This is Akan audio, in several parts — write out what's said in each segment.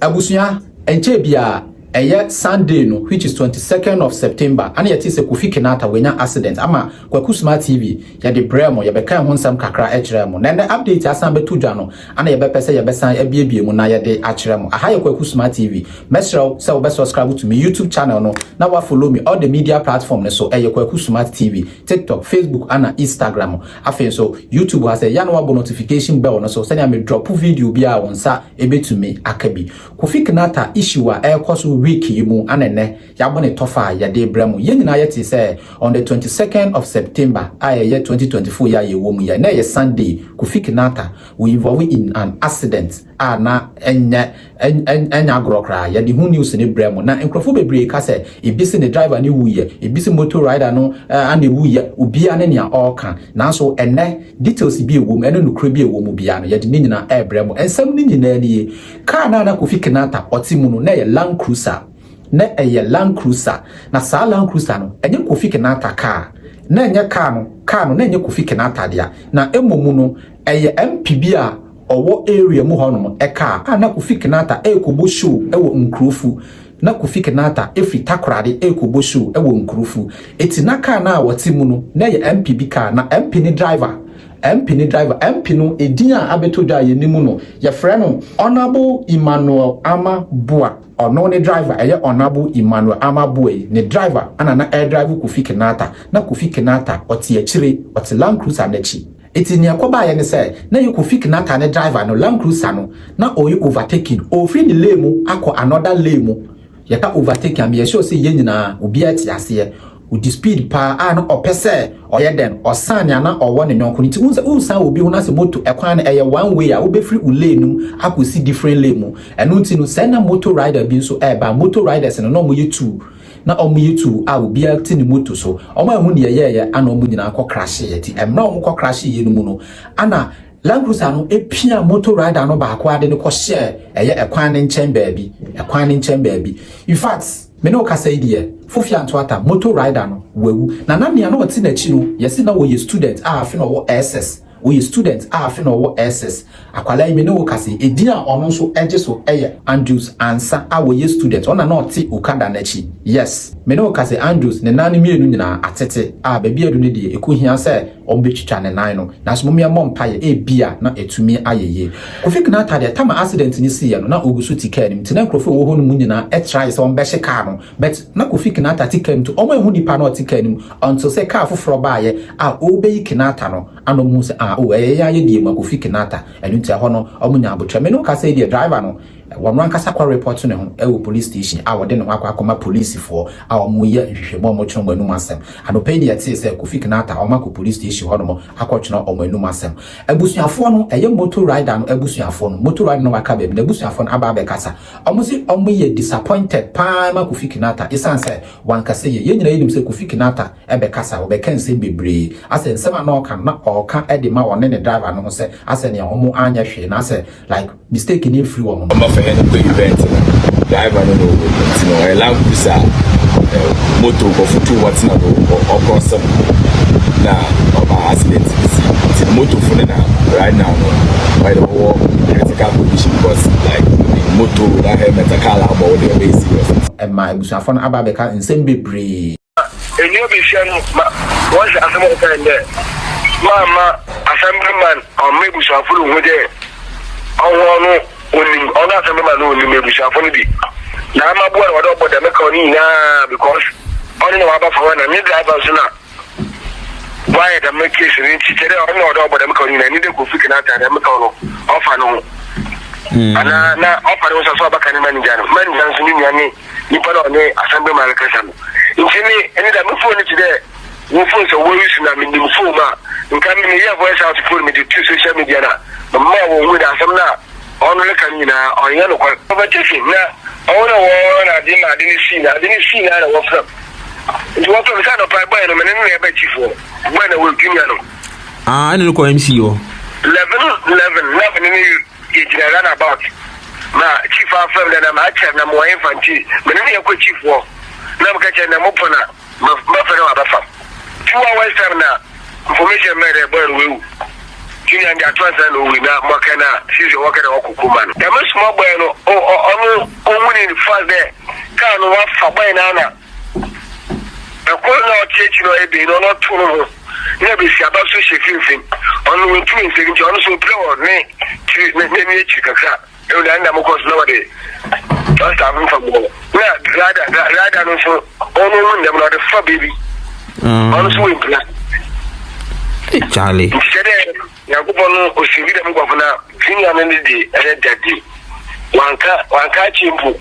Abusuya enche bia Sunday no, which is 22nd of September. And yet is a Kofi Kinaata wenya accident. Ama KwakuSmart TV ya de bremo ya beka ho nsam kakra ekyeremo. Na the update asan betu dwa no. Ana ye bepese ye besan ebiebie mu na ye de akyeremo. Aha ye KwakuSmart TV. Mesraw se wo subscribe to me YouTube channel no. Na wa follow me all the media platform so ye KwakuSmart TV, TikTok, Facebook and Instagram. Afen so YouTube has a ya no abo notification bell no so send me drop video bia wonsa ebetumi akabi. Kofi Kinaata issue a ekoso week yimu anene yabone tofa ya de bremu yenyina yeti say on the 22nd of September year 2024 ya yewomu ya na ye Sunday Kofi Kinaata we involve in an accident na enya grokra ya di hu news ne bremu na enkrofo bebre ka say ebisi ne driver ne wuye ebisi motor rider no ane wuye obia ne nia oka na so enne details bi ewom ene no kra bi ewom bia no ya di nyina bremu ensam ni nyina ni car na Kofi Kinaata otimu no na ye Land Cruiser na eye Land Cruiser na sa Land Cruiser no enye Kofi Kinaata car na enye car no na enye Kofi Kinaata dia na emomu no eye MPB a owo area mu hono car na Kofi Kinaata ekobo show ewo nkrofu na Kofi Kinaata efi takorade ekobo show ewo nkrofu eti na car na wotimu no na eye MPB car na MP ni driver MP no edin a abeto dwa ye nimu no ye frɛ no Honorable Emmanuel Amabua ono ne driver eye Honorable Emmanuel Amabua ne driver ana na air driver Kofi Kinaata na Kofi Kinaata oti akire oti Land Cruiser na chi eti ni akoba ye ne say na ye Kofi Kinaata ne driver no Land Cruiser no na oyi overtaking ofri ni lane mu akọ another lane mu ye ka overtaking am ye show say ye nyina obi ati ase with the speed pa no opese oyeden osanya na owo ne nyonko nti unsa obi hu na se moto ekwan na eye one way a obefri ulenu akosi different lane mu enu nti no say na motor rider bi so ba motor riders no mo yetu na omo yetu a obi ati ni moto so omo hu ne ye ana omo nyina akọ crash ye ti emra omo kọ crash ye no mu no ana Land Cruiser no epia motor rider no ba akọ ade ne kọ share eye ekwan ne nchen baabi in fact me no ka say die Fofi Antoata motor rider no wewu na nania no oti na chi no yesi na wo ye student afi na wo SS wo ye student afi na wo SS akwala me no ka say edin a ono so eje so eye Andrews ansa a wo ye student ona na oti Okada na chi yes me no ka say Andrews ne nanu mienu nyina atete a ba bia du ne die ekohia say ombetwitwa ne nan no na so momia mompaye e bia na etumi ayeye Kofi Kinaata de tama accident ni si ye no na ogusu tika nim tina nkrofo wo honu mu nyina e try say on be car no but na Kofi Kinaata tika nim to omo ehu nipa na tika nim until say car foforo baaye a obeyi Kinaata no ano mu say ya ye die ma Kofi Kinaata enu ntia ho no omo nya abotra me no ka say die driver no wamran kasa kwa report ne ho e police station a wode ne ho akoma police for a omo ye hwehwemo omo twon anu masem anope die tie say Kofi Kinaata omo ko police station ho no akotwona omo anu masem abusuafo no eye motor rider no abusuafo no motor rider no waka be na abusuafo no aba be kasa omo si omo ye disappointed pa ma Kofi Kinaata isan say wankase ye nyina yenim say Kofi Kinaata e be kasa wo be kan say bebre ase nsema na oka e de ma wone ne driver no say ase ne omo anya hwe na say like mistake ni free wo and the event driver no a Land Cruiser motor go for 2 watts na or cross na about accident the motor for now right now by the whole critical condition because like the motor that helmet a car about the way serious and my busafon ababeka nsem bebre enyo be fiano once asemo time there mama assemblyman on me busafo wo there awonu onim ona asemblyman no onim me busafo no bi na amabu na wado boda meka oni na because oni na waba fa na me driver so na why the make case ni chitere oni wado boda meka oni na ni de Kofi Kinaata na meka no offer no ana na offer no so abaka ni manager so ni nyane ni pa no ni assemblyman kasa no ntini eni da me phone ti de wo phone so wo use na me nim phone ma nka me ya voice out phone me di social media na ma wo wu da asem na ono le kan nyina onye no kwa competition na ono wo na di ma di ni si na wo from nti wo from ka no pa boy no me ne e ba chief wo boy na wo kimia no ene ko MC yo 11 ni ye jira na about na chief afem na ma cha na mo infanti me ne e ko chief wo na mo ka cha na mo pona ma fere wa ba fam 2 hours time na information me de boy we Kenya ndi atwanza no we na makana sisi wakana okukuma no dem small boy no onu fast there car no wa fa boy na na e ko na o chechi no e be no no to no na be si aba so shefin onu wetu nse onu so play on ne ne chikaka e o da na mo ko so de just having for ball na rada no so onu no dem no de fa baby onu so we plan Charlie. Yakubonu osivi dem gwafuna senior no de daddy wanka chimpu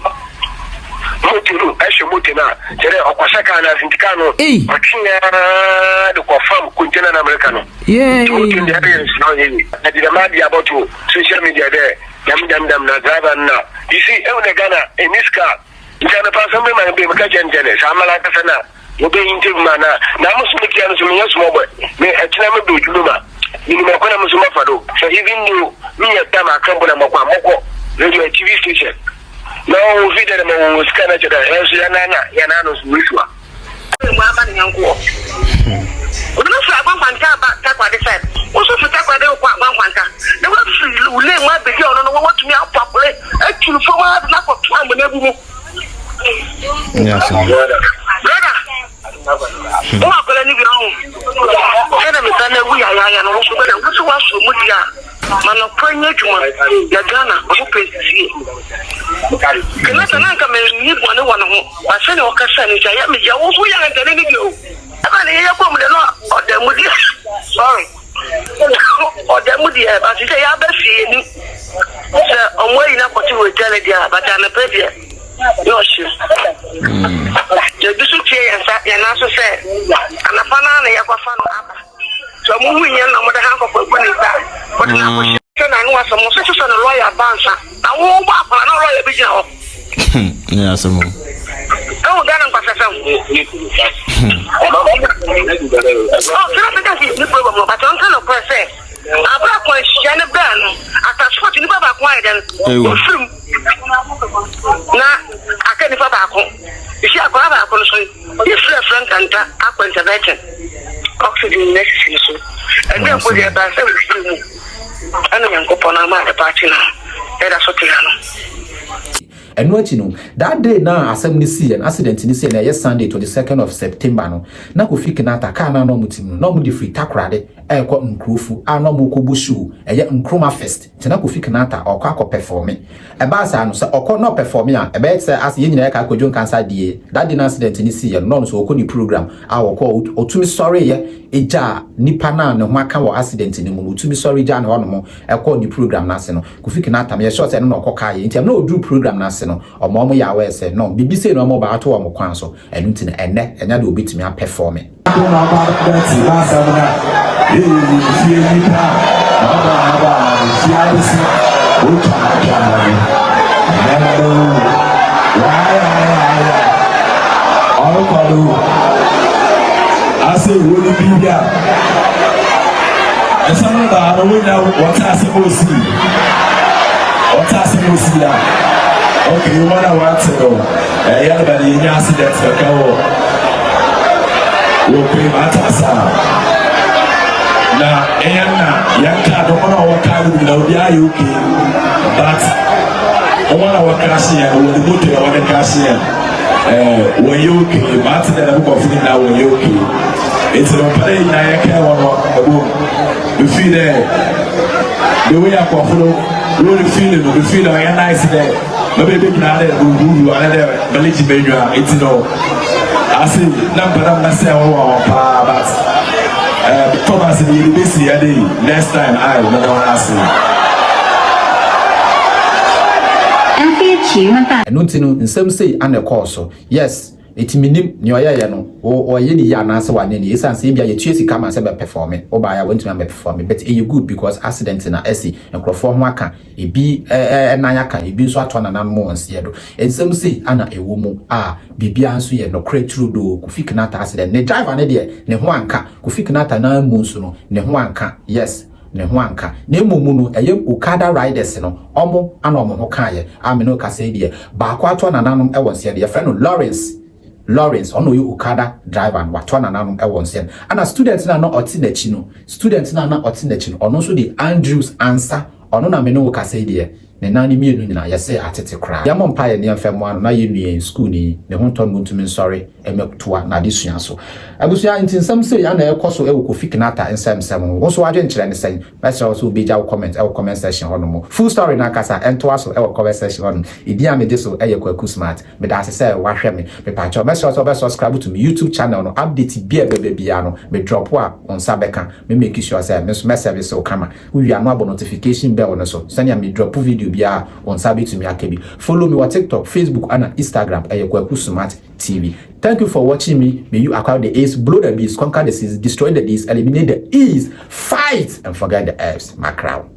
motulu ashe motena tere okwasaka na sintika no akinya de kwafam container na America no motulu de ade no yini na de madi about social media there dam na driver na you see e na Ghana in this car Ghana pass somebody man be maka jene samala kasana obe interview mana na musu mikiano so menya small boy me etina me do juluma ni me kona musu mafado so even you me ya ma kambo na makwa moko radio TV station na o video na mo scanner chada enso ya na no suwa mo aba ni yanko o no so agba kwanta ba takwa de side o so takwa de kwa agba kwanta de wa fi ule mo abegi ono no wo tumi apapole e tunu fo ma na ko to ambo na bu mu yes brother o akola ni bi ron ena me tane wu ya no so bele wo so wa so mu dia mana panye juma ya Ghana o pesi kana tana ka me ni bone wono ho wa se ne o ka sa ni ya me ya wo so ya ngane ni bio aba ne ya ko mu de no o de mu dia sorry o de mu dia ba se ya ba fi ni se o mo ina ko ti wo tele dia ba ta na pe dia yo shi je bisu tie ya na so se ana fa na ya kwa fa no aba so mu hu yen na mo da han ko ko ni ta ko na ko shi na no aso mo so na lawyer bansa na wo ba pa na lawyer bi jina ho yeah so mo o Ghana kwa sasa ni problem no but on kind of process abra ko shane ban atasport ni baba ko ai den film na akani fa ba ko isi akwa ba ko so if friend kanta akwa intervention oxygen next so and then put the ban say film ana yankopo na ma the party na era so tiano eno achi no that day na asem ni see an accident ni see na yes Sunday 22nd of September no na Kofi Kinaata ka na no mutim no mu di free takrade e kwa nkrofu ano mu ko bushu eye nkroma fest tina Kofi Kinaata okwa perform e ba sa no se okọ no perform a e be say as ye nyina ka akwadwo cancer die that day na accident ni see no so okọ ni program a okọ otumi sorry ye eja nipa na ne ho aka wo accident ni mu otumi sorry ja na ho no mo e kwa ni program na se no Kofi Kinaata me short say no okọ ka ye ntiam na odu program na se no omo ya we say no bibi say no omo ba ato omo kwan so enu nti ene enya de obetimi a perform I say, will you be there? And some of the winner, what I suppose to see. What I suppose to see. Okay, you want to watch it all. Everybody in your accident, will pay my tax. Now, Yanka don't want to work out with the UK, but I want to work out here with the motor. I want to cash here. When you okay, Martin and I'm going to now when you okay. It's a play in a care one. You feel there. The way I go through, really feeling, you feel like a nice day. Maybe big now, who another village baby, it's no. I see, number of myself, but. Thomas, you busy a day. Next time, I will not ask you. And Nuntino, in some say, and a course. Yes, it's minim, Nyoyano, or Yeni Yanasa one in the East and Sambia, you choose to come and say performing, or by I went to performing, but you good because accidents in a essay and Crawford Waka, a be a Nayaka, a be so at one and more and some say, Anna a woman, Bibiansu, no crate through do Kofi Kinaata accident, ne drive an idea, ne Huanka, Kofi Kinaata na Munsuno, ne Huanka, yes. Ne Huanka, ne Mumuno, a young Okada riders, no, Omo, and Omo Hokaye, Amino Casadia, Bakwato and Anum Ewansia, your friend Lawrence, ono you Okada driver and Watwana and Anum Ewansia, and a students na no Otinechino, students na Otinechino, or no so the Andrews answer, or no Amino Casadia. ne nan ni mienu nyina yɛse atete kra yɛmɔ mpa yɛ ne mfɛmo ano na yɛnua in school ni ne ho ntɔn muntumi nsɔre emetoa na de sua so abusua ntinsɛm sɛ ya na ɛkɔ so ɛwɔ Kofi Kinaata nsɛmsɛm wo so wadwe nkyerɛ ne sɛn mɛsɛ also be jaw comment ɛwɔ comment section hɔ no mo full story na kasa ɛntoa so ɛwɔ comment section hɔ no idi a me de so ɛyɛ KwakuSmart me da ase sɛ wahwɛ me pacho mɛsɛ also be subscribe to me YouTube channel no update bia bia no me drop a on sabeka me make sure sɛ me so message so kama we no abo notification bell no so send ya me drop video bia on sabi to me akabi follow me on TikTok, Facebook and Instagram KwakuSmart TV. Thank you for watching me. May you acquire the A's, blow the beast, conquer the seas, destroy the D's, eliminate the E's, fight and forget the F's. My crown.